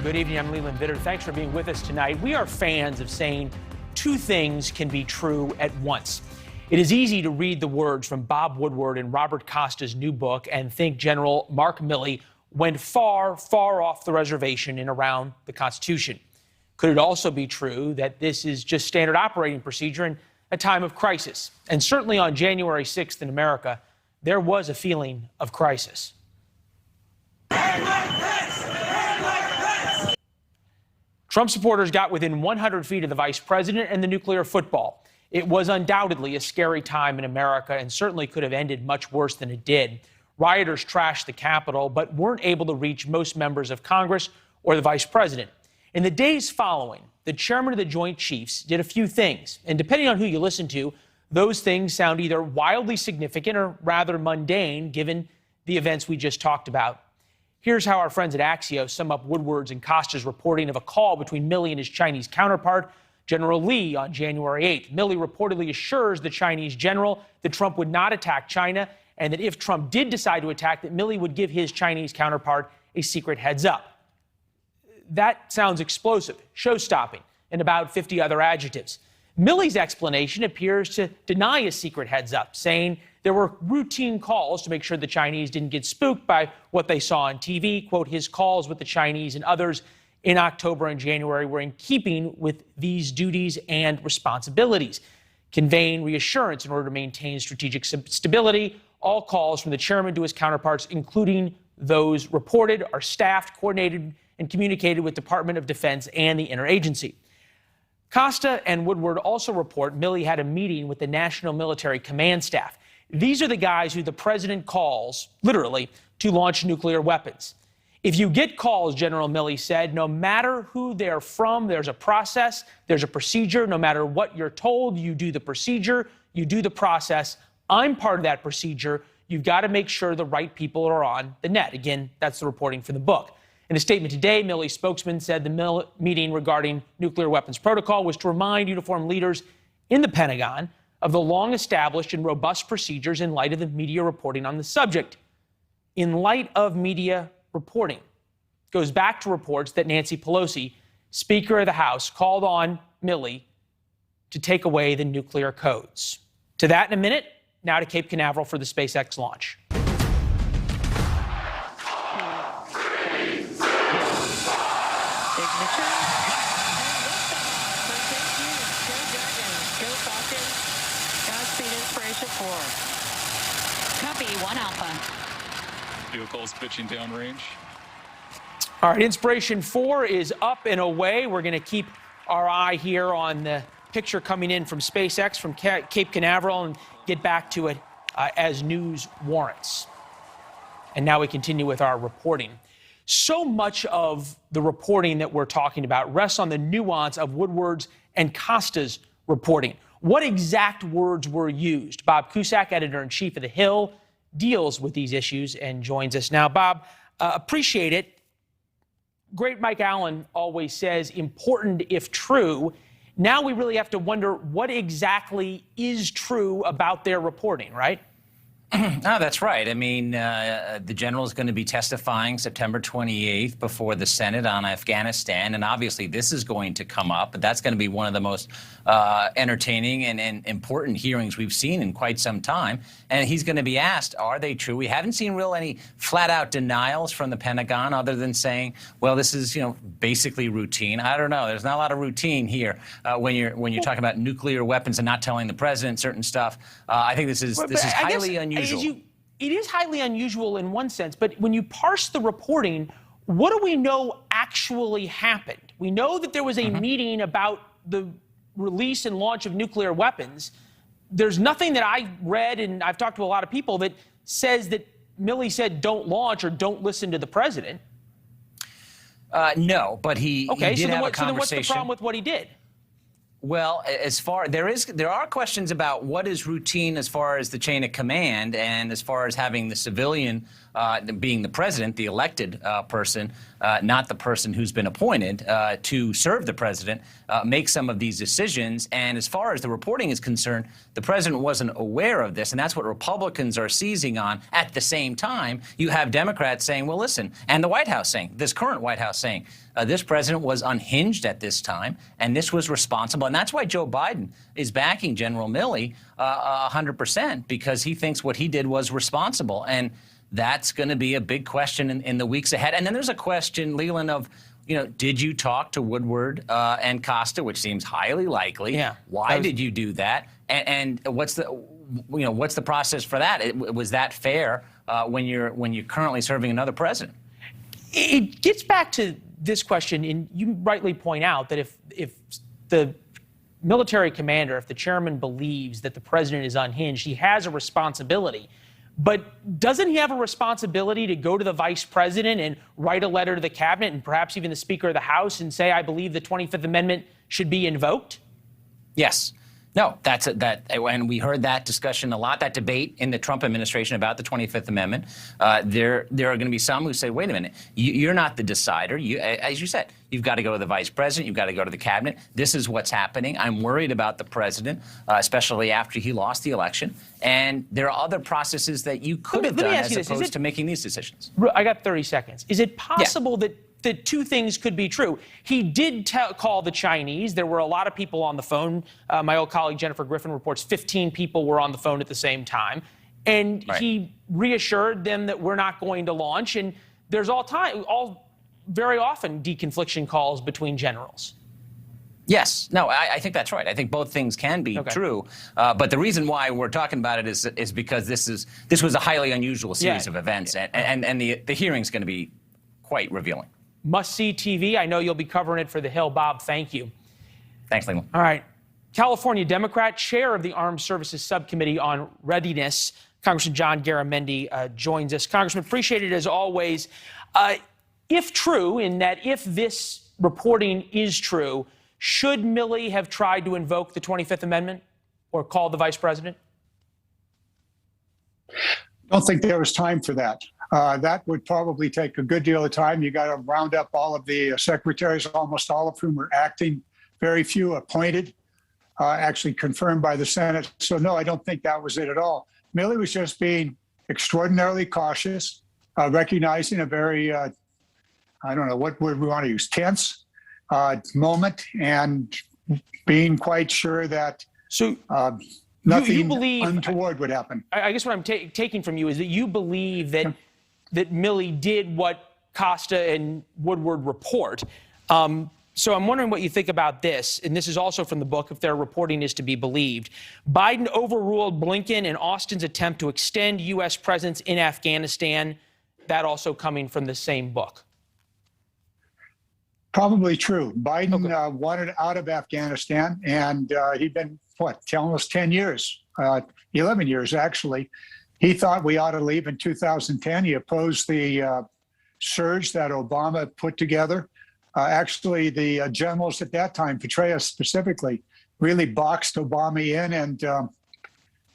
Good evening. I'm Leland Vittert. Thanks for being with us tonight. We are fans of saying two things can be true at once. It is easy to read the words from Bob Woodward in Robert Costa's new book and think General Mark Milley went far, far off the reservation and around the Constitution. Could it also be true that this is just standard operating procedure in a time of crisis? And certainly on January 6th in America, there was a feeling of crisis. Trump supporters got within 100 feet of the vice president and the nuclear football. It was undoubtedly a scary time in America and certainly could have ended much worse than it did. Rioters trashed the Capitol, but weren't able to reach most members of Congress or the vice president. In the days following, the chairman of the Joint Chiefs did a few things, and depending on who you listen to, those things sound either wildly significant or rather mundane, given the events we just talked about. Here's how our friends at Axios sum up Woodward's and Costa's reporting of a call between Milley and his Chinese counterpart, General Lee, on January 8th. Milley reportedly assures the Chinese general that Trump would not attack China and that if Trump did decide to attack, that Milley would give his Chinese counterpart a secret heads up. That sounds explosive, show-stopping, and about 50 other adjectives. Milley's explanation appears to deny a secret heads up, saying there were routine calls to make sure the Chinese didn't get spooked by what they saw on TV. Quote, his calls with the Chinese and others in October and January were in keeping with these duties and responsibilities, conveying reassurance in order to maintain strategic stability. All calls from the chairman to his counterparts, including those reported, are staffed, coordinated, and communicated with Department of Defense and the interagency. Costa and Woodward also report Milley had a meeting with the National Military Command Staff. These are the guys who the president calls, literally, to launch nuclear weapons. If you get calls, General Milley said, no matter who they're from, there's a process, there's a procedure. No matter what you're told, you do the procedure, you do the process. I'm part of that procedure. You've got to make sure the right people are on the net. Again, that's the reporting from the book. In a statement today, Milley's spokesman said the meeting regarding nuclear weapons protocol was to remind uniformed leaders in the Pentagon of the long-established and robust procedures in light of the media reporting on the subject. In light of media reporting, goes back to reports that Nancy Pelosi, Speaker of the House, called on Milley to take away the nuclear codes. To that in a minute. Now to Cape Canaveral for the SpaceX launch. Copy, 1 Alpha. Vehicles pitching downrange. All right, Inspiration 4 is up and away. We're going to keep our eye here on the picture coming in from SpaceX from Cape Canaveral and get back to it as news warrants. And now we continue with our reporting. So much of the reporting that we're talking about rests on the nuance of Woodward's and Costa's reporting. What exact words were used? Bob Cusack, editor-in-chief of The Hill, deals with these issues and joins us now. Bob, appreciate it. Great Mike Allen always says, important if true. Now we really have to wonder what exactly is true about their reporting, right? That's right. I mean, the general is going to be testifying September 28th before the Senate on Afghanistan, and obviously this is going to come up, but that's going to be one of the most entertaining and important hearings we've seen in quite some time. And he's going to be asked, are they true? We haven't seen any flat-out denials from the Pentagon other than saying, well, this is, basically routine. I don't know. There's not a lot of routine here when you're talking about nuclear weapons and not telling the president certain stuff. I think this is highly unusual. It is highly unusual in one sense, but when you parse the reporting, what do we know actually happened? We know that there was a meeting about the release and launch of nuclear weapons. There's nothing that I read, and I've talked to a lot of people, that says that Milley said don't launch or don't listen to the president. No, but he did have a conversation. So then what's the problem with what he did? Well, there are questions about what is routine as far as the chain of command and as far as having the civilian being the president, the elected person, not the person who's been appointed to serve the president, make some of these decisions. And as far as the reporting is concerned, the president wasn't aware of this, and that's what Republicans are seizing on. At the same time, you have Democrats saying, well, listen, and the White House saying, this current White House saying, This president was unhinged at this time, and this was responsible. And that's why Joe Biden is backing General Milley 100%, because he thinks what he did was responsible. And that's going to be a big question in the weeks ahead. And then there's a question, Leland, of, did you talk to Woodward and Costa, which seems highly likely? Yeah. Why did you do that? And what's the process for that? Was that fair when you're currently serving another president? It gets back to this question, and you rightly point out that if the military commander, if the chairman believes that the president is unhinged, he has a responsibility. But doesn't he have a responsibility to go to the vice president and write a letter to the cabinet and perhaps even the Speaker of the House and say, I believe the 25th Amendment should be invoked? Yes. No, and we heard that discussion a lot, that debate in the Trump administration about the 25th Amendment. There are going to be some who say, wait a minute, you're not the decider. As you said, you've got to go to the vice president. You've got to go to the cabinet. This is what's happening. I'm worried about the president, especially after he lost the election. And there are other processes that you could have done as opposed to making these decisions. I got 30 seconds. Is it possible that two things could be true? He did call the Chinese. There were a lot of people on the phone. My old colleague Jennifer Griffin reports 15 people were on the phone at the same time. And he reassured them that we're not going to launch. And there's very often deconfliction calls between generals. Yes. No, I think that's right. I think both things can be true. But the reason why we're talking about it is because this was a highly unusual series of events. And the hearing's going to be quite revealing. Must-see TV. I know you'll be covering it for The Hill. Bob, thank you. Thanks, Leland. All right. California Democrat, chair of the Armed Services Subcommittee on Readiness, Congressman John Garamendi joins us. Congressman, appreciate it as always. If true, in that if this reporting is true, should Milley have tried to invoke the 25th Amendment or call the vice president? I don't think there was time for that. That would probably take a good deal of time. You got to round up all of the secretaries, almost all of whom are acting, very few appointed, actually confirmed by the Senate. So no, I don't think that was it at all. Milley was just being extraordinarily cautious, recognizing a very, I don't know what word we want to use, tense moment, and being quite sure that nothing untoward would happen. I guess what I'm taking from you is that you believe that Milley did what Costa and Woodward report. So I'm wondering what you think about this, and this is also from the book, if their reporting is to be believed. Biden overruled Blinken and Austin's attempt to extend U.S. presence in Afghanistan. That also coming from the same book. Probably true. Biden wanted out of Afghanistan, and he'd been, almost 10 years, 11 years, actually. He thought we ought to leave in 2010. He opposed the surge that Obama put together. Actually, the generals at that time, Petraeus specifically, really boxed Obama in, and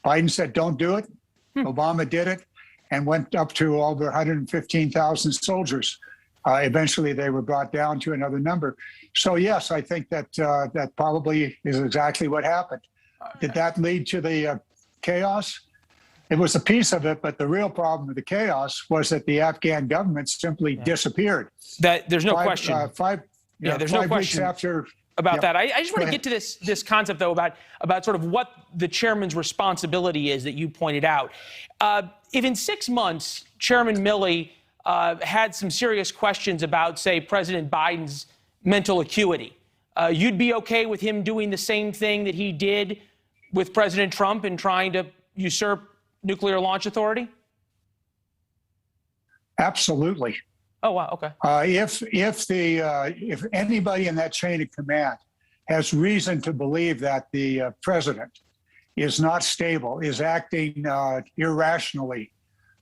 Biden said, don't do it. Obama did it and went up to over 115,000 soldiers. Eventually, they were brought down to another number. So, yes, I think that that probably is exactly what happened. Did that lead to the chaos? It was a piece of it, but the real problem with the chaos was that the Afghan government simply disappeared. There's no question. There's no question about that. I just want to get to this concept, though, about sort of what the chairman's responsibility is that you pointed out. If in 6 months, Chairman Milley had some serious questions about, say, President Biden's mental acuity, you'd be okay with him doing the same thing that he did with President Trump in trying to usurp nuclear launch authority? Absolutely. Oh, wow. Okay. If anybody in that chain of command has reason to believe that the president is not stable, is acting irrationally,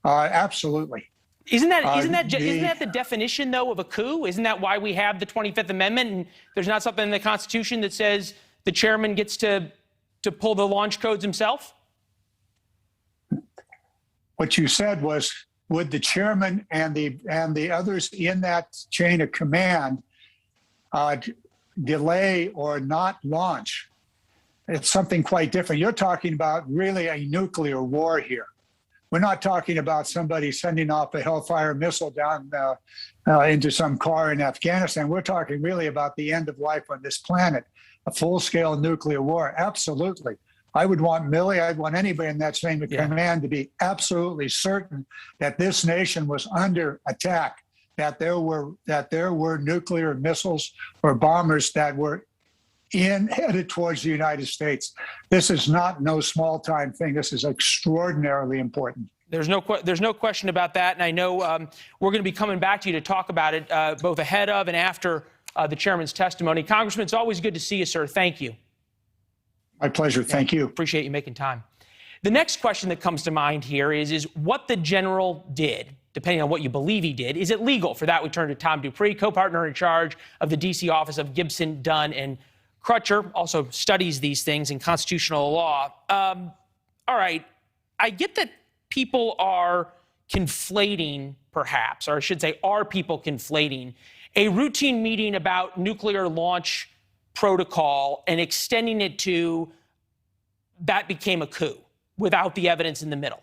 absolutely. Isn't that the definition, though, of a coup? Isn't that why we have the 25th Amendment? And there's not something in the Constitution that says the chairman gets to pull the launch codes himself? What you said was, would the chairman and the others in that chain of command delay or not launch? It's something quite different. You're talking about really a nuclear war here. We're not talking about somebody sending off a Hellfire missile down into some car in Afghanistan. We're talking really about the end of life on this planet, a full-scale nuclear war. Absolutely. I would want Milley, I'd want anybody in that chain of command to be absolutely certain that this nation was under attack, that there were nuclear missiles or bombers that were headed towards the United States. This is not no small-time thing. This is extraordinarily important. There's no question about that, and I know we're going to be coming back to you to talk about it both ahead of and after the chairman's testimony. Congressman, it's always good to see you, sir. Thank you. My pleasure. Thank you. Appreciate you making time. The next question that comes to mind here is what the general did, depending on what you believe he did. Is it legal? For that, we turn to Tom Dupree, co-partner in charge of the D.C. office of Gibson, Dunn, and Crutcher, also studies these things in constitutional law. All right, I get that people are conflating, perhaps, or I should say, are people conflating a routine meeting about nuclear launch protocol and extending it to that became a coup without the evidence in the middle?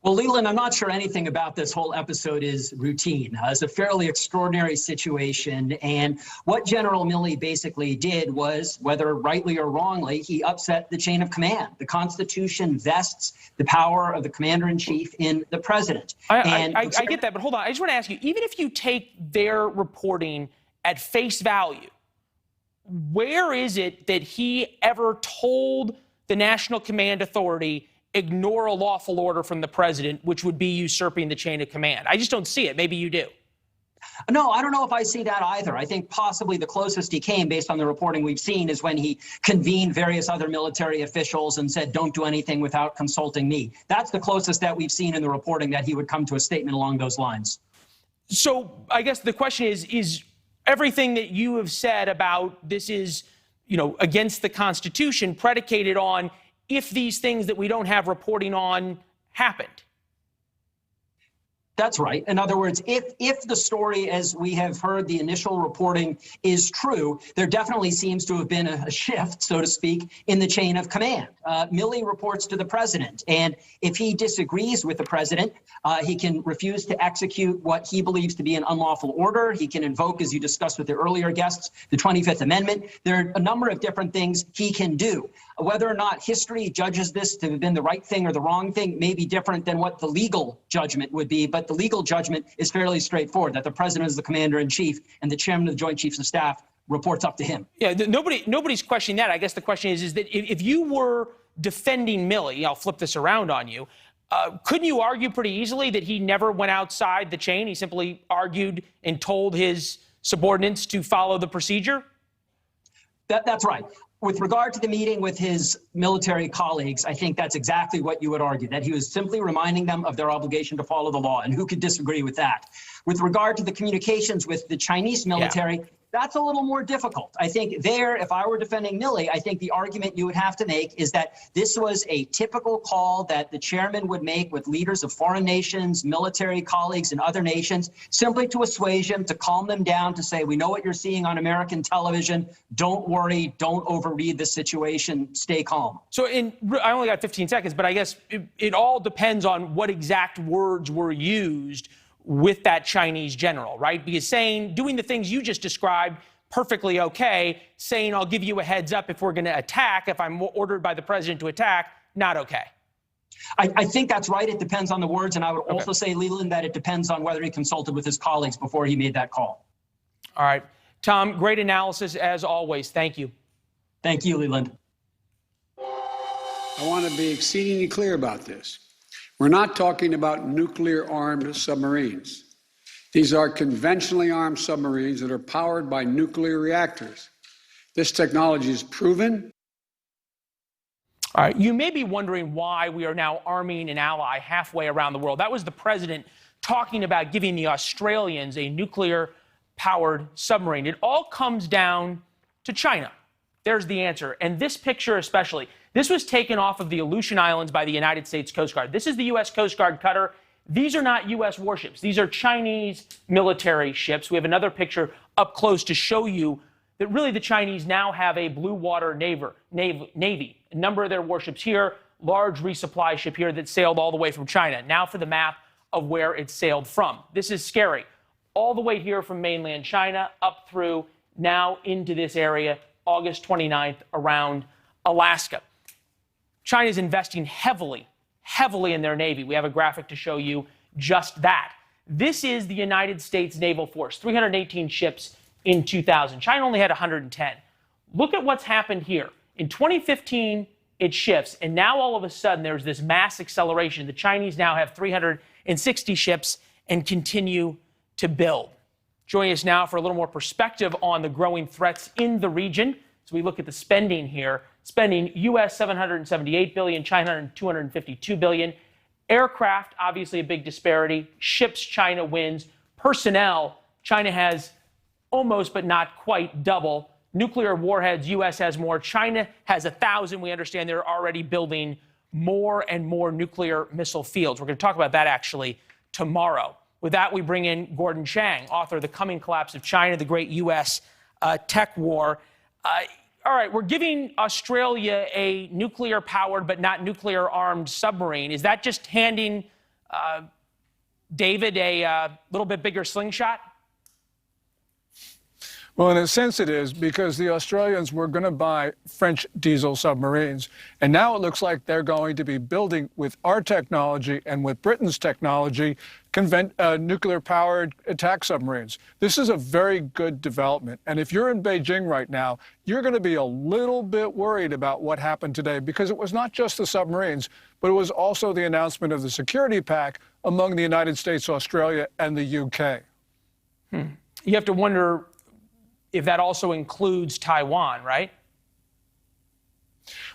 Well, Leland, I'm not sure anything about this whole episode is routine. It's a fairly extraordinary situation. And what General Milley basically did was, whether rightly or wrongly, he upset the chain of command. The Constitution vests the power of the commander-in-chief in the president. I get that, but hold on. I just want to ask you, even if you take their reporting at face value, where is it that he ever told the National Command Authority ignore a lawful order from the president, which would be usurping the chain of command? I just don't see it. Maybe you do. No, I don't know if I see that either. I think possibly the closest he came, based on the reporting we've seen, is when he convened various other military officials and said, don't do anything without consulting me. That's the closest that we've seen in the reporting that he would come to a statement along those lines. So I guess the question is everything that you have said about this is, against the Constitution predicated on if these things that we don't have reporting on happened? That's right. In other words, if the story, as we have heard, the initial reporting is true, there definitely seems to have been a shift, so to speak, in the chain of command. Milley reports to the president, and if he disagrees with the president, he can refuse to execute what he believes to be an unlawful order. He can invoke, as you discussed with the earlier guests, the 25th Amendment. There are a number of different things he can do. Whether or not history judges this to have been the right thing or the wrong thing may be different than what the legal judgment would be, but the legal judgment is fairly straightforward, that the president is the commander-in-chief and the chairman of the Joint Chiefs of Staff reports up to him. Yeah, nobody's questioning that. I guess the question is that if you were defending Milley, I'll flip this around on you, couldn't you argue pretty easily that he never went outside the chain? He simply argued and told his subordinates to follow the procedure? That's right. With regard to the meeting with his military colleagues, I think that's exactly what you would argue, that he was simply reminding them of their obligation to follow the law, and who could disagree with that? With regard to the communications with the Chinese military, that's a little more difficult. I think there, if I were defending Milley, I think the argument you would have to make is that this was a typical call that the chairman would make with leaders of foreign nations, military colleagues, and other nations, simply to assuage them, to calm them down, to say, we know what you're seeing on American television. Don't worry. Don't overread the situation. Stay calm. So I only got 15 seconds, but I guess it all depends on what exact words were used with that Chinese general, right? Because doing the things you just described, perfectly okay. Saying, I'll give you a heads up if we're going to attack, if I'm ordered by the president to attack, not okay. I think that's right. It depends on the words. And I would also say, Leland, that it depends on whether he consulted with his colleagues before he made that call. All right. Tom, great analysis as always. Thank you. Thank you, Leland. I want to be exceedingly clear about this. We're not talking about nuclear-armed submarines. These are conventionally armed submarines that are powered by nuclear reactors. This technology is proven. All right. You may be wondering why we are now arming an ally halfway around the world. That was the president talking about giving the Australians a nuclear-powered submarine. It all comes down to China. There's the answer. And this picture especially. This was taken off of the Aleutian Islands by the United States Coast Guard. This is the U.S. Coast Guard cutter. These are not U.S. warships. These are Chinese military ships. We have another picture up close to show you that really the Chinese now have a blue water navy. A number of their warships here, large resupply ship here that sailed all the way from China. Now for the map of where it sailed from. This is scary. All the way here from mainland China up through now into this area, August 29th, around Alaska. China's investing heavily in their Navy. We have a graphic to show you just that. This is the United States Naval Force, 318 ships in 2000. China only had 110. Look at what's happened here. In 2015, it shifts, and now all of a sudden there's this mass acceleration. The Chinese now have 360 ships and continue to build. Joining us now for a little more perspective on the growing threats in the region. So we look at the spending here. Spending U.S. $778 billion, China $252 billion. Aircraft, obviously a big disparity. Ships, China wins. Personnel, China has almost but not quite double. Nuclear warheads, U.S. has more. China has 1,000. We understand they're already building more and more nuclear missile fields. We're going to talk about that actually tomorrow. With that, we bring in Gordon Chang, author of The Coming Collapse of China, the Great U.S. Tech War. All right, we're giving Australia a nuclear-powered but not nuclear-armed submarine. Is that just handing David a little bit bigger slingshot? Well, in a sense it is, because the Australians were going to buy French diesel submarines. And now it looks like they're going to be building with our technology and with Britain's technology nuclear-powered attack submarines. This is a very good development. And if you're in Beijing right now, you're going to be a little bit worried about what happened today, because it was not just the submarines, but it was also the announcement of the security pact among the United States, Australia, and the UK. You have to wonder if that also includes Taiwan, right?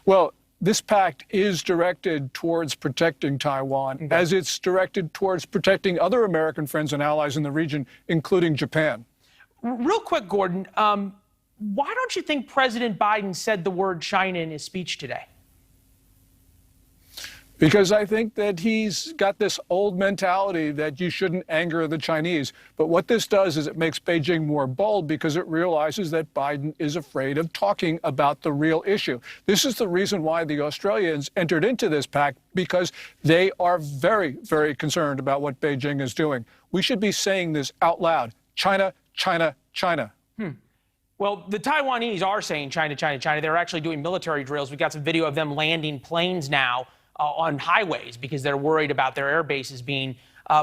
Well, this pact is directed towards protecting Taiwan, as it's directed towards protecting other American friends and allies in the region, including Japan. Real quick, Gordon, why don't you think President Biden said the word China in his speech today? Because I think that he's got this old mentality that you shouldn't anger the Chinese. But what this does is it makes Beijing more bold, because it realizes that Biden is afraid of talking about the real issue. This is the reason why the Australians entered into this pact, because they are very, very concerned about what Beijing is doing. We should be saying this out loud. China, China, China. Well, the Taiwanese are saying China, China, China. They're actually doing military drills. We've got some video of them landing planes now on highways because they're worried about their air bases being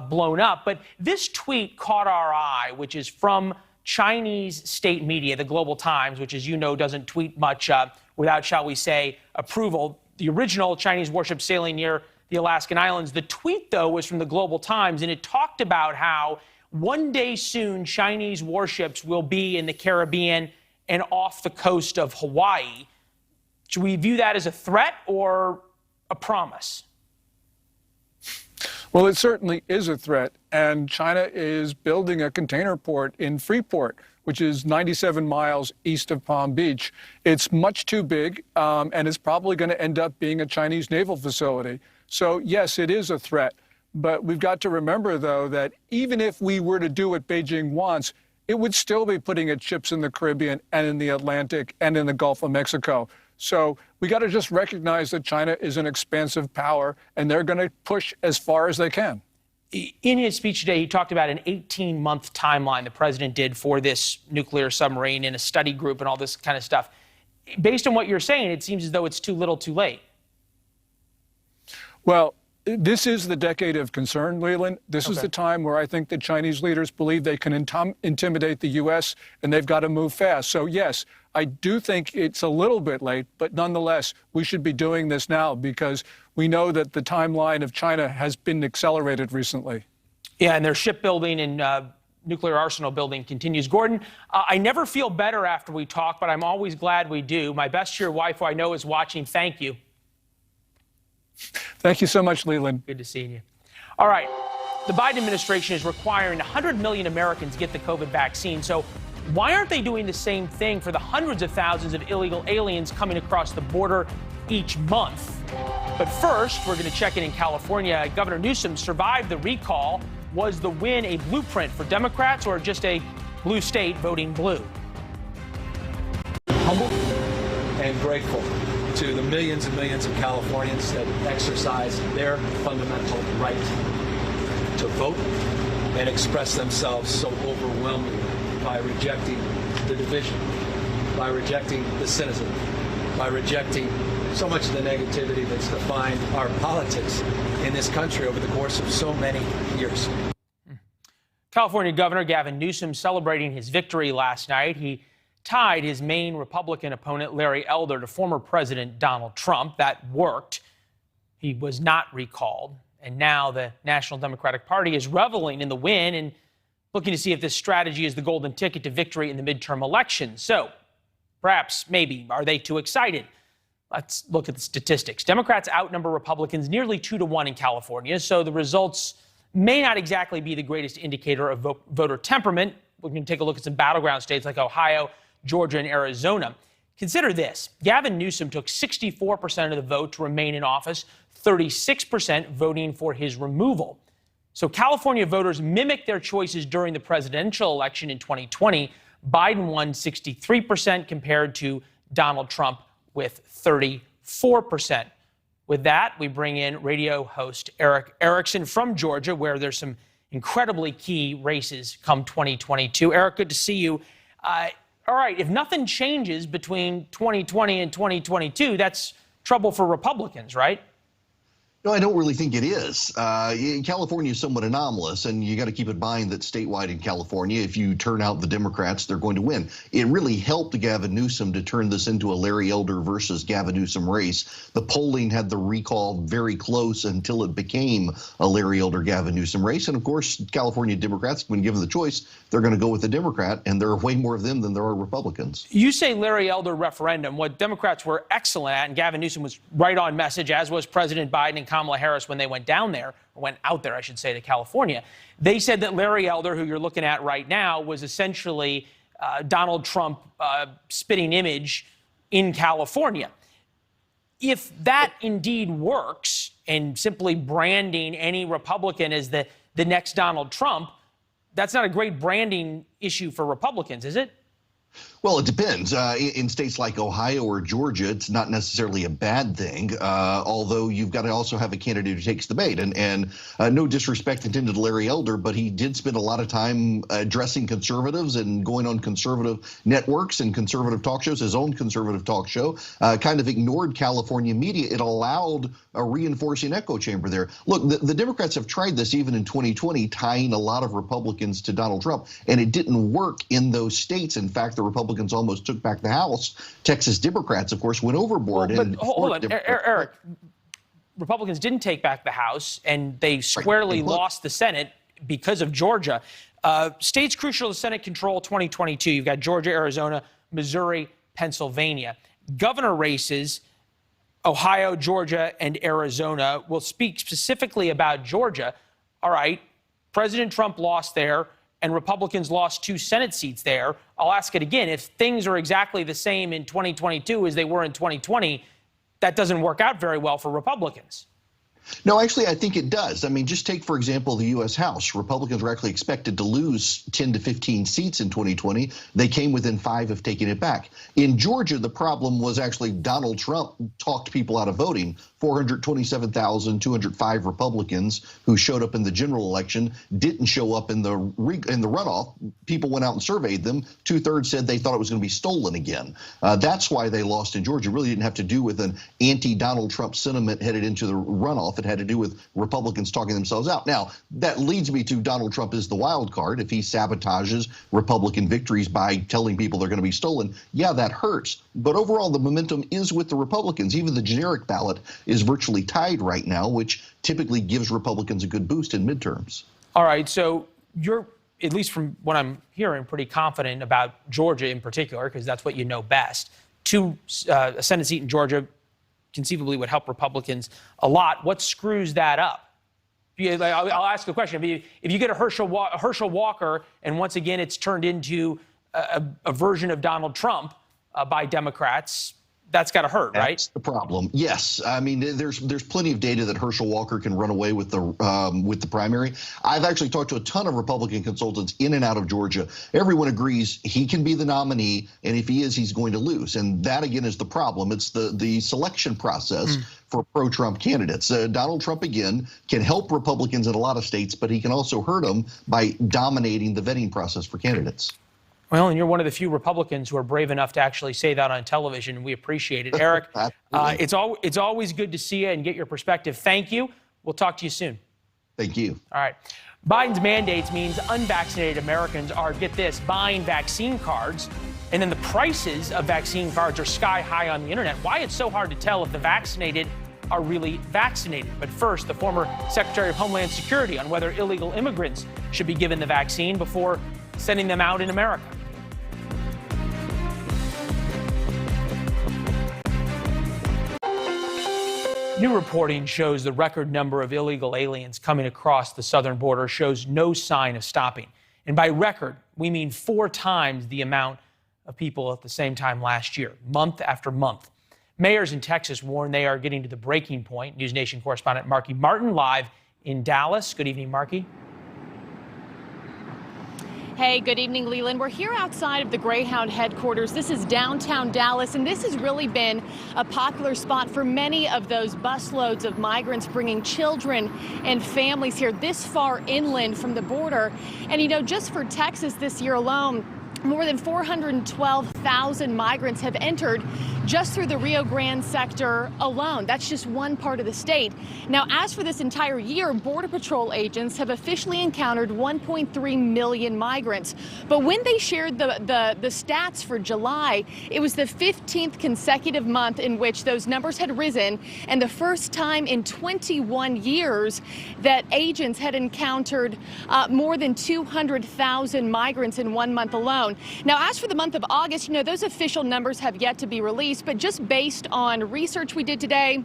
blown up. But this tweet caught our eye, which is from Chinese state media, the Global Times, which, as you know, doesn't tweet much without, shall we say, approval. The original Chinese warship sailing near the Alaskan islands. The tweet, though, was from the Global Times, and it talked about how one day soon Chinese warships will be in the Caribbean and off the coast of Hawaii. Should we view that as a threat or a promise? Well, it certainly is a threat, and China is building a container port in Freeport, which is 97 miles east of Palm Beach. It's much too big, and it's probably going to end up being a Chinese naval facility. So, yes, it is a threat. But we've got to remember, though, that even if we were to do what Beijing wants, it would still be putting its ships in the Caribbean and in the Atlantic and in the Gulf of Mexico. So we got to just recognize that China is an expansive power, and they're going to push as far as they can. In his speech today, he talked about an 18-month timeline the president did for this nuclear submarine in a study group and all this kind of stuff. Based on what you're saying, it seems as though it's too little too late. Well, this is the decade of concern, Leland. This is the time where I think the Chinese leaders believe they can intimidate the U.S., and they've got to move fast. So, yes, I do think it's a little bit late, but nonetheless, we should be doing this now, because we know that the timeline of China has been accelerated recently. Yeah, and their shipbuilding and nuclear arsenal building continues. Gordon, I never feel better after we talk, but I'm always glad we do. My best to your wife, who I know is watching, thank you. Thank you so much, Leland. Good to see you. All right. The Biden administration is requiring 100 million Americans get the COVID vaccine. So why aren't they doing the same thing for the hundreds of thousands of illegal aliens coming across the border each month? But first, we're going to check in California. Governor Newsom survived the recall. Was the win a blueprint for Democrats or just a blue state voting blue? Humble and grateful to the millions and millions of Californians that exercise their fundamental right to vote and express themselves so overwhelmingly by rejecting the division, by rejecting the cynicism, by rejecting so much of the negativity that's defined our politics in this country over the course of so many years. California Governor Gavin Newsom celebrating his victory last night. He tied his main Republican opponent, Larry Elder, to former President Donald Trump. That worked. He was not recalled. And now the National Democratic Party is reveling in the win and looking to see if this strategy is the golden ticket to victory in the midterm elections. So perhaps, maybe, are they too excited? Let's look at the statistics. Democrats outnumber Republicans nearly 2-1 in California, so the results may not exactly be the greatest indicator of voter temperament. We're going to take a look at some battleground states like Ohio, Georgia, and Arizona. Consider this. Gavin Newsom took 64% of the vote to remain in office, 36% voting for his removal. So California voters mimicked their choices during the presidential election in 2020. Biden won 63% compared to Donald Trump with 34%. With that, we bring in radio host Eric Erickson from Georgia, where there's some incredibly key races come 2022. Eric, good to see you. All right, if nothing changes between 2020 and 2022, that's trouble for Republicans, right? No, I don't really think it is. California is somewhat anomalous, and you got to keep in mind that statewide in California, if you turn out the Democrats, they're going to win. It really helped Gavin Newsom to turn this into a Larry Elder versus Gavin Newsom race. The polling had the recall very close until it became a Larry Elder Gavin Newsom race. And of course, California Democrats, when given the choice, they're going to go with the Democrat, and there are way more of them than there are Republicans. You say Larry Elder referendum. What Democrats were excellent at, and Gavin Newsom was right on message, as was President Biden and Kamala Harris when they went down there, or went out there, I should say, to California. They said that Larry Elder, who you're looking at right now, was essentially Donald Trump spitting image in California. If that indeed works, and simply branding any Republican as the next Donald Trump, that's not a great branding issue for Republicans, is it? Well, it depends. In states like Ohio or Georgia, it's not necessarily a bad thing, although you've got to also have a candidate who takes the bait. And no disrespect intended to Larry Elder, but he did spend a lot of time addressing conservatives and going on conservative networks and conservative talk shows, his own conservative talk show, kind of ignored California media. It allowed a reinforcing echo chamber there. Look, the Democrats have tried this even in 2020, tying a lot of Republicans to Donald Trump, and it didn't work in those states. In fact, the Republicans almost took back the House. Texas Democrats, of course, went overboard. Well, but hold on, Eric. Republicans didn't take back the House, and they squarely lost the Senate because of Georgia. States crucial to Senate control 2022. You've got Georgia, Arizona, Missouri, Pennsylvania. Governor races, Ohio, Georgia, and Arizona. We'll speak specifically about Georgia. All right, President Trump lost there, and Republicans lost 2 Senate seats there. I'll ask it again. If things are exactly the same in 2022 as they were in 2020, that doesn't work out very well for Republicans. No, actually, I think it does. I mean, just take, for example, the U.S. House. Republicans were actually expected to lose 10 to 15 seats in 2020. They came within 5 of taking it back. In Georgia, the problem was actually Donald Trump talked people out of voting. 427,205 Republicans who showed up in the general election didn't show up in the runoff. People went out and surveyed them. 2/3 said they thought it was going to be stolen again. That's why they lost in Georgia. It really didn't have to do with an anti-Donald Trump sentiment headed into the runoff. It had to do with Republicans talking themselves out. Now, that leads me to Donald Trump is the wild card. If he sabotages Republican victories by telling people they're going to be stolen, yeah, that hurts. But overall, the momentum is with the Republicans. Even the generic ballot is virtually tied right now, which typically gives Republicans a good boost in midterms. All right, so you're, at least from what I'm hearing, pretty confident about Georgia in particular, because that's what you know best. A Senate seat in Georgia conceivably would help Republicans a lot. What screws that up? I'll ask a question. If you get a Herschel Walker, and once again it's turned into a version of Donald Trump by Democrats, that's got to hurt, right? That's the problem. Yes, I mean there's plenty of data that Herschel Walker can run away with the primary. I've actually talked to a ton of Republican consultants in and out of Georgia. Everyone agrees he can be the nominee, and if he is, he's going to lose. And that again is the problem. It's the selection process for pro-Trump candidates. Donald Trump again can help Republicans in a lot of states, but he can also hurt them by dominating the vetting process for candidates. Well, and you're one of the few Republicans who are brave enough to actually say that on television, and we appreciate it. Eric, it's always good to see you and get your perspective. Thank you. We'll talk to you soon. Thank you. All right. Biden's mandates means unvaccinated Americans are, get this, buying vaccine cards, and then the prices of vaccine cards are sky high on the internet. Why it's so hard to tell if the vaccinated are really vaccinated. But first, the former Secretary of Homeland Security on whether illegal immigrants should be given the vaccine before sending them out in America. New reporting shows the record number of illegal aliens coming across the southern border shows no sign of stopping. And by record, we mean 4 times the amount of people at the same time last year, month after month. Mayors in Texas warn they are getting to the breaking point. News Nation correspondent Marky Martin live in Dallas. Good evening, Marky. Hey, good evening, Leland. We're here outside of the Greyhound headquarters. This is downtown Dallas, and this has really been a popular spot for many of those busloads of migrants bringing children and families here this far inland from the border. And, you know, just for Texas this year alone, more than 412,000 migrants have entered just through the Rio Grande sector alone. That's just one part of the state. Now, as for this entire year, Border Patrol agents have officially encountered 1.3 million migrants. But when they shared the stats for July, it was the 15th consecutive month in which those numbers had risen, and the first time in 21 years that agents had encountered more than 200,000 migrants in 1 month alone. Now, as for the month of August, you know, those official numbers have yet to be released, but just based on research we did today,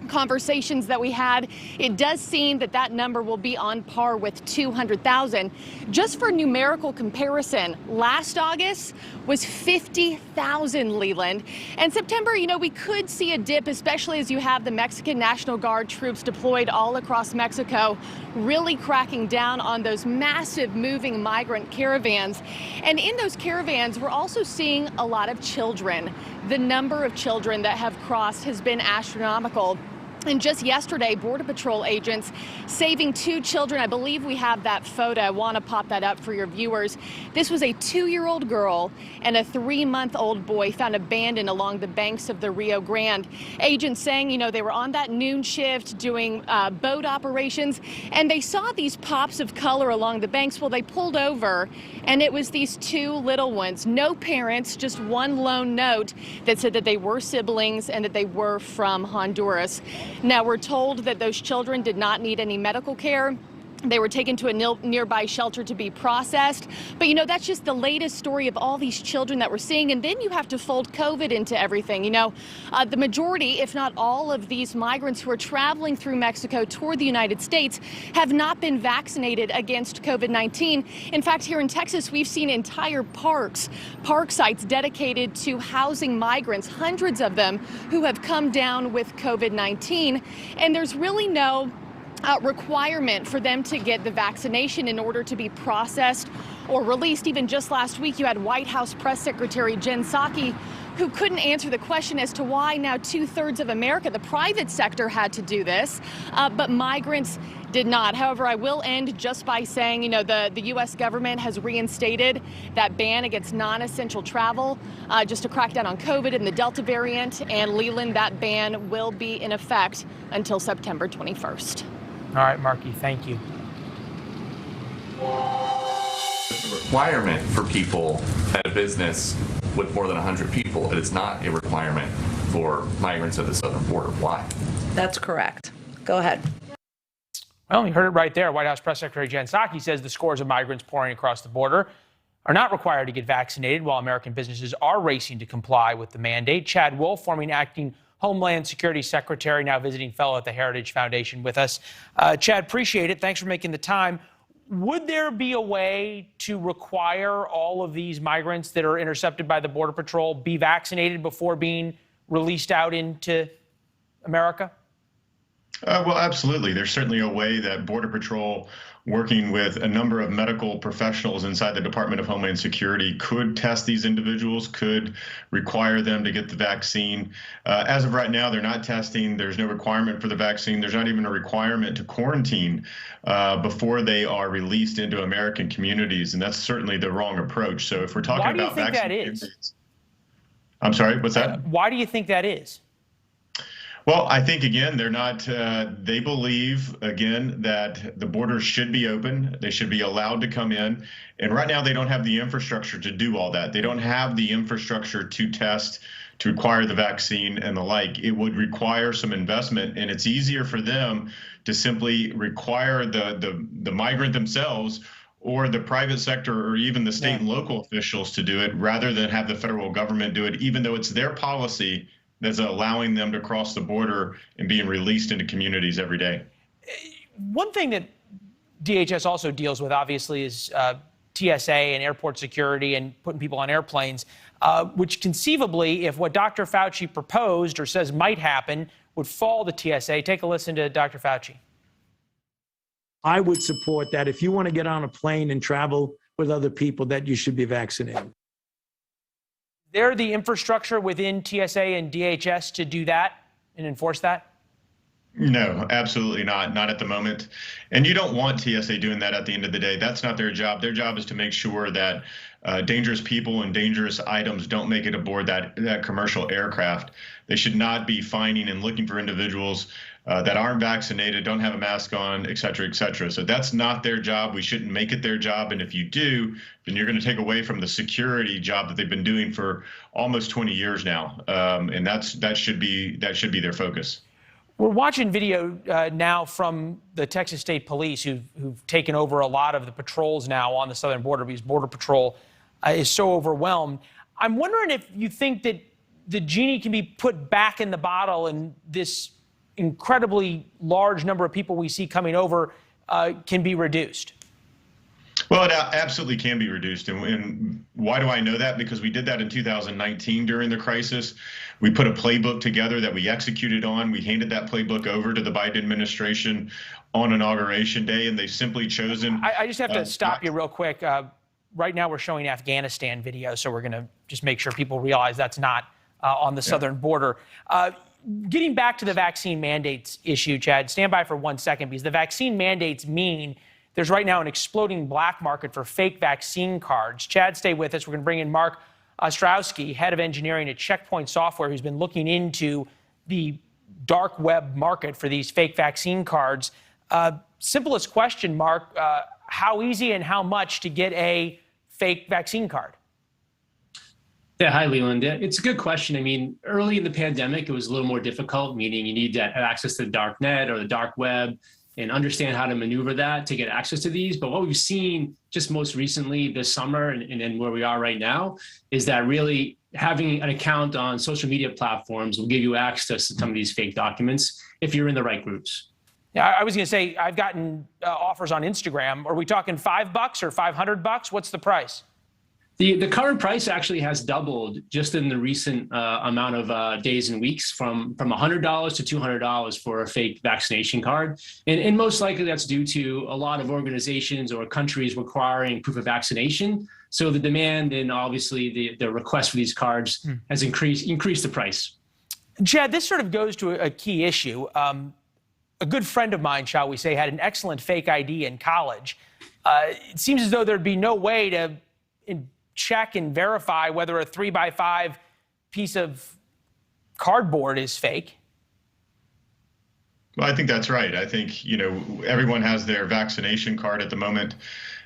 conversations that we had, it does seem that that number will be on par with 200,000. Just for numerical comparison, last August was 50,000, Leland. And September, you know, we could see a dip, especially as you have the Mexican National Guard troops deployed all across Mexico, really cracking down on those massive moving migrant caravans. And in those caravans, we're also seeing a lot of children. The number of children that have crossed has been astronomical. And just yesterday, Border Patrol agents saving 2 children. I believe we have that photo. I want to pop that up for your viewers. This was a 2-year-old girl and a 3-month-old boy found abandoned along the banks of the Rio Grande. Agents saying, you know, they were on that noon shift doing boat operations, and they saw these pops of color along the banks. Well, they pulled over, and it was these 2 little ones. No parents, just one lone note that said that they were siblings and that they were from Honduras. Now, we're told that those children did not need any medical care. They were taken to a nearby shelter to be processed. But, you know, that's just the latest story of all these children that we're seeing. And then you have to fold COVID into everything. You know, the majority, if not all of these migrants who are traveling through Mexico toward the United States have not been vaccinated against COVID-19. In fact, here in Texas, we've seen entire park sites dedicated to housing migrants, hundreds of them who have come down with COVID-19. And there's really no requirement for them to get the vaccination in order to be processed or released. Even just last week, you had White House Press Secretary Jen Psaki, who couldn't answer the question as to why now 2/3 of America, the private sector, had to do this, but migrants did not. However, I will end just by saying, you know, the U.S. government has reinstated that ban against non-essential travel just to crack down on COVID and the Delta variant. And Leland, that ban will be in effect until September 21st. All right, Marky, thank you. Requirement for people at a business with more than 100 people. It is not a requirement for migrants at the southern border. Why? That's correct. Go ahead. Well, you heard it right there. White House Press Secretary Jen Psaki says the scores of migrants pouring across the border are not required to get vaccinated, while American businesses are racing to comply with the mandate. Chad Wolf, former acting Homeland Security Secretary, now visiting fellow at the Heritage Foundation with us. Chad, appreciate it. Thanks for making the time. Would there be a way to require all of these migrants that are intercepted by the Border Patrol be vaccinated before being released out into America? Well, absolutely. There's certainly a way that Border Patrol, working with a number of medical professionals inside the Department of Homeland Security, could test these individuals, could require them to get the vaccine. As of right now, they're not testing. There's no requirement for the vaccine. There's not even a requirement to quarantine before they are released into American communities, and that's certainly the wrong approach. So if we're talking about vaccine, why do you think that is? I'm sorry, what's that? Why do you think that is? Well, I think, again, they're not, they believe, again, that the borders should be open. They should be allowed to come in. And right now, they don't have the infrastructure to do all that. They don't have the infrastructure to test, to acquire the vaccine and the like. It would require some investment, and it's easier for them to simply require the migrant themselves or the private sector or even the state and local officials to do it rather than have the federal government do it, even though it's their policy that's allowing them to cross the border and being released into communities every day. One thing that DHS also deals with, obviously, is TSA and airport security and putting people on airplanes, which conceivably, if what Dr. Fauci proposed or says might happen, would fall to TSA. Take a listen to Dr. Fauci. I would support that. If you want to get on a plane and travel with other people, that you should be vaccinated. There the infrastructure within TSA and DHS to do that and enforce that? No, absolutely not. Not at the moment. And you don't want TSA doing that at the end of the day. That's not their job. Their job is to make sure that dangerous people and dangerous items don't make it aboard that commercial aircraft. They should not be finding and looking for individuals that aren't vaccinated, don't have a mask on, et cetera, et cetera. So that's not their job. We shouldn't make it their job. And if you do, then you're going to take away from the security job that they've been doing for almost 20 years now. And that should be their focus. We're watching video now from the Texas State Police who've taken over a lot of the patrols now on the southern border because Border Patrol is so overwhelmed. I'm wondering if you think that the genie can be put back in the bottle and this incredibly large number of people we see coming over can be reduced. Well, it absolutely can be reduced. And why do I know that? Because we did that in 2019 during the crisis. We put a playbook together that we executed on. We handed that playbook over to the Biden administration on Inauguration Day, and they've simply chosen. I just have to stop you real quick. Right now we're showing Afghanistan video, so we're going to just make sure people realize that's not on the southern border. Getting back to the vaccine mandates issue, Chad, stand by for 1 second, because the vaccine mandates mean there's right now an exploding black market for fake vaccine cards. Chad, stay with us. We're going to bring in Mark Ostrowski, head of engineering at Checkpoint Software, who's been looking into the dark web market for these fake vaccine cards. Simplest question, Mark, how easy and how much to get a fake vaccine card? Yeah, hi, Leland. It's a good question. I mean, early in the pandemic, it was a little more difficult, meaning you need to have access to the dark net or the dark web and understand how to maneuver that to get access to these. But what we've seen just most recently this summer and where we are right now is that really having an account on social media platforms will give you access to some of these fake documents if you're in the right groups. Yeah, I was going to say, I've gotten offers on Instagram. Are we talking $5 or $500? What's the price? The current price actually has doubled just in the recent amount of days and weeks from $100 to $200 for a fake vaccination card. And most likely that's due to a lot of organizations or countries requiring proof of vaccination. So the demand and obviously the request for these cards has increased the price. Chad, this sort of goes to a key issue. A good friend of mine, shall we say, had an excellent fake ID in college. It seems as though there'd be no way to check and verify whether a 3x5 piece of cardboard is fake. Well, I think that's right. I think, everyone has their vaccination card at the moment,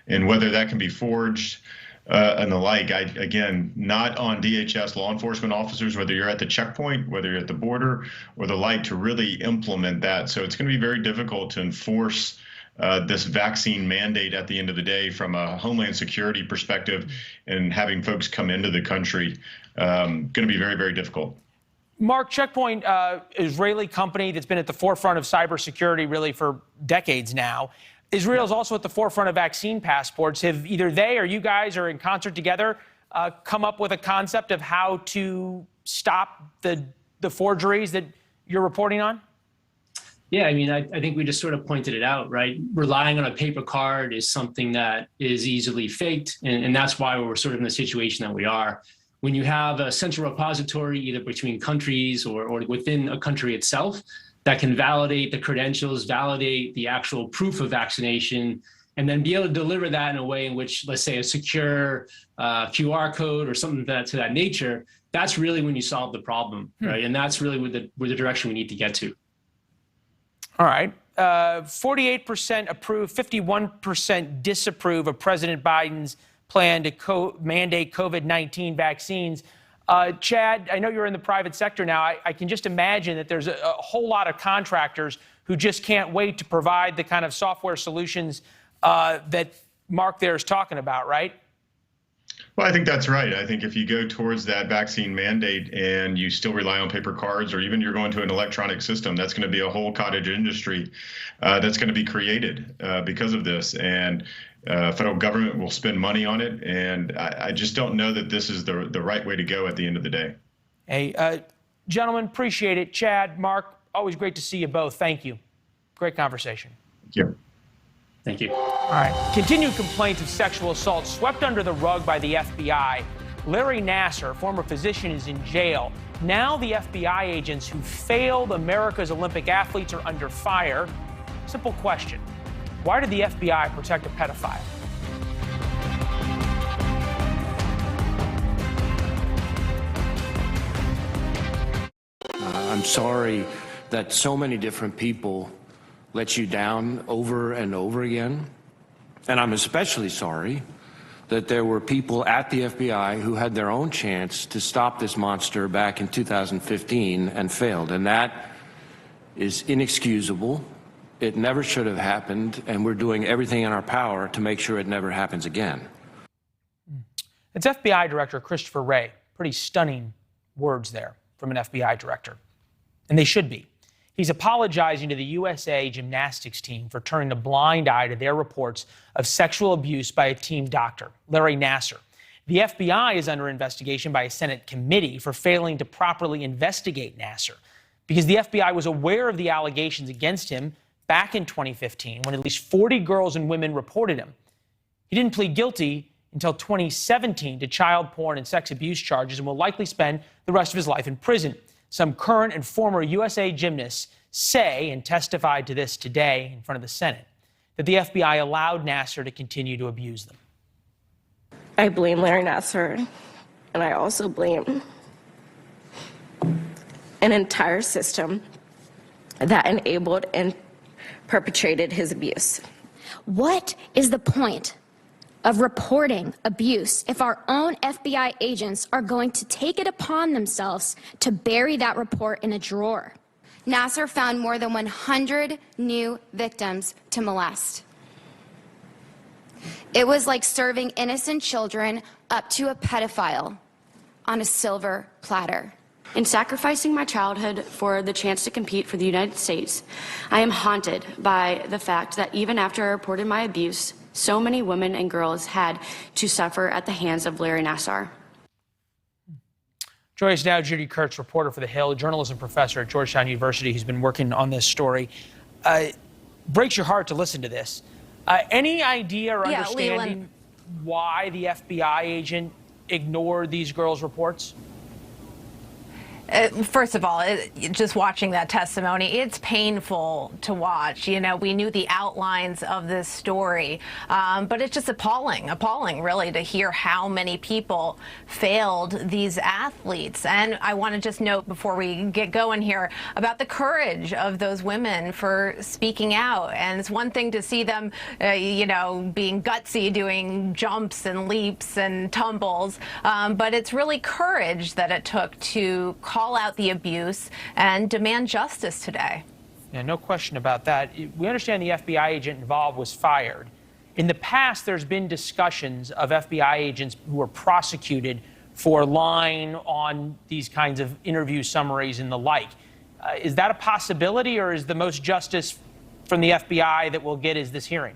and whether that can be forged and the like, again, not on DHS law enforcement officers, whether you're at the checkpoint, whether you're at the border or the like, to really implement that. So it's going to be very difficult to enforce this vaccine mandate at the end of the day from a Homeland Security perspective, and having folks come into the country, going to be very, very difficult. Mark, Checkpoint, Israeli company that's been at the forefront of cybersecurity really for decades now. Israel is also at the forefront of vaccine passports. Have either they or you guys are in concert together come up with a concept of how to stop the the forgeries that you're reporting on? Yeah, I mean, I think we just sort of pointed it out, right? Relying on a paper card is something that is easily faked, and that's why we're sort of in the situation that we are. When you have a central repository, either between countries or within a country itself, that can validate the credentials, validate the actual proof of vaccination, and then be able to deliver that in a way in which, let's say, a secure QR code or something to that nature, that's really when you solve the problem, right? And that's really where the direction we need to get to. All right. 48% approve, 51% disapprove of President Biden's plan to mandate COVID-19 vaccines. Chad, I know you're in the private sector now. I can just imagine that there's a whole lot of contractors who just can't wait to provide the kind of software solutions that Mark there is talking about, right? Well, I think that's right. I think if you go towards that vaccine mandate and you still rely on paper cards, or even you're going to an electronic system, that's going to be a whole cottage industry that's going to be created because of this. And federal government will spend money on it. And I just don't know that this is the right way to go at the end of the day. Hey, gentlemen, appreciate it. Chad, Mark, always great to see you both. Thank you. Great conversation. Thank you. Thank you. All right. Continued complaints of sexual assault swept under the rug by the FBI. Larry Nassar, former physician, is in jail. Now the FBI agents who failed America's Olympic athletes are under fire. Simple question. Why did the FBI protect a pedophile? I'm sorry that so many different people let you down over and over again. And I'm especially sorry that there were people at the FBI who had their own chance to stop this monster back in 2015 and failed. And that is inexcusable. It never should have happened, and we're doing everything in our power to make sure it never happens again. It's FBI Director Christopher Wray. Pretty stunning words there from an FBI director. And they should be. He's apologizing to the USA gymnastics team for turning a blind eye to their reports of sexual abuse by a team doctor, Larry Nassar. The FBI is under investigation by a Senate committee for failing to properly investigate Nassar because the FBI was aware of the allegations against him back in 2015 when at least 40 girls and women reported him. He didn't plead guilty until 2017 to child porn and sex abuse charges and will likely spend the rest of his life in prison. Some current and former USA gymnasts say, and testified to this today in front of the Senate, that the FBI allowed Nassar to continue to abuse them. I blame Larry Nassar, and I also blame an entire system that enabled and perpetrated his abuse. What is the point of reporting abuse if our own FBI agents are going to take it upon themselves to bury that report in a drawer? Nassar found more than 100 new victims to molest. It was like serving innocent children up to a pedophile on a silver platter. In sacrificing my childhood for the chance to compete for the United States, I am haunted by the fact that even after I reported my abuse, so many women and girls had to suffer at the hands of Larry Nassar. Joining us now, Judy Kurtz, reporter for The Hill, journalism professor at Georgetown University, who's been working on this story. Breaks your heart to listen to this. Any idea or understanding why the FBI agent ignored these girls' reports? First of all, just watching that testimony, it's painful to watch. You know, we knew the outlines of this story, but it's just appalling really to hear how many people failed these athletes. And I want to just note before we get going here about the courage of those women for speaking out. And it's one thing to see them, you know, being gutsy, doing jumps and leaps and tumbles, but it's really courage that it took to call out the abuse and demand justice today. Yeah, no question about that. We understand the FBI agent involved was fired. In the past, there's been discussions of FBI agents who were prosecuted for lying on these kinds of interview summaries and the like. Is that a possibility, or is the most justice from the FBI that we'll get is this hearing?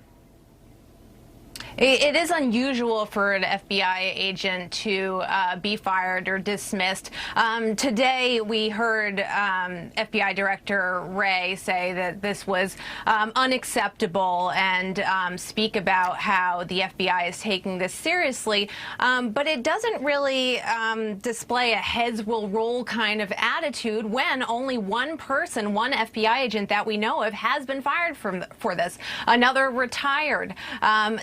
It is unusual for an FBI agent to be fired or dismissed. Today, we heard FBI Director Wray say that this was unacceptable and speak about how the FBI is taking this seriously. But it doesn't really display a heads will roll kind of attitude when only one person, one FBI agent that we know of, has been fired for this. Another retired.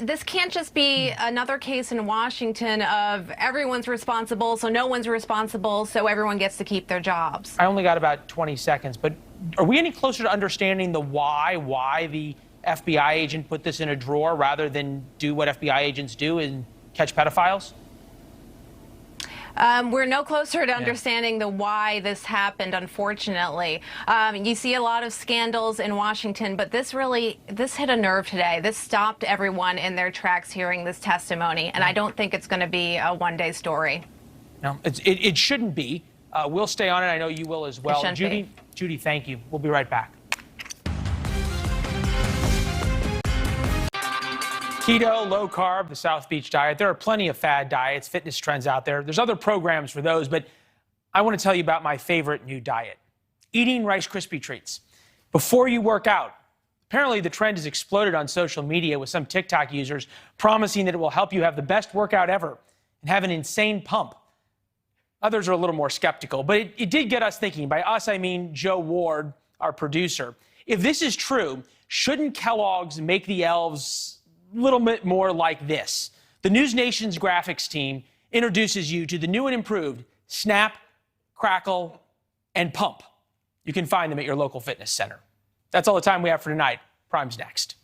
This can't just be another case in Washington of everyone's responsible, so no one's responsible, so everyone gets to keep their jobs. I only got about 20 seconds, but are we any closer to understanding the why the FBI agent put this in a drawer rather than do what FBI agents do and catch pedophiles? We're no closer to understanding the why this happened, unfortunately. You see a lot of scandals in Washington, but this hit a nerve today. This stopped everyone in their tracks hearing this testimony, and I don't think it's going to be a one-day story. No, it shouldn't be. We'll stay on it. I know you will as well. Judy, thank you. We'll be right back. Keto, low carb, the South Beach diet. There are plenty of fad diets, fitness trends out there. There's other programs for those, but I want to tell you about my favorite new diet, eating Rice Krispie treats before you work out. Apparently, the trend has exploded on social media with some TikTok users promising that it will help you have the best workout ever and have an insane pump. Others are a little more skeptical, but it did get us thinking. By us, I mean Joe Ward, our producer. If this is true, shouldn't Kellogg's make the elves a little bit more like this? The News Nation's graphics team introduces you to the new and improved Snap, Crackle, and Pump. You can find them at your local fitness center. That's all the time we have for tonight. Prime's next.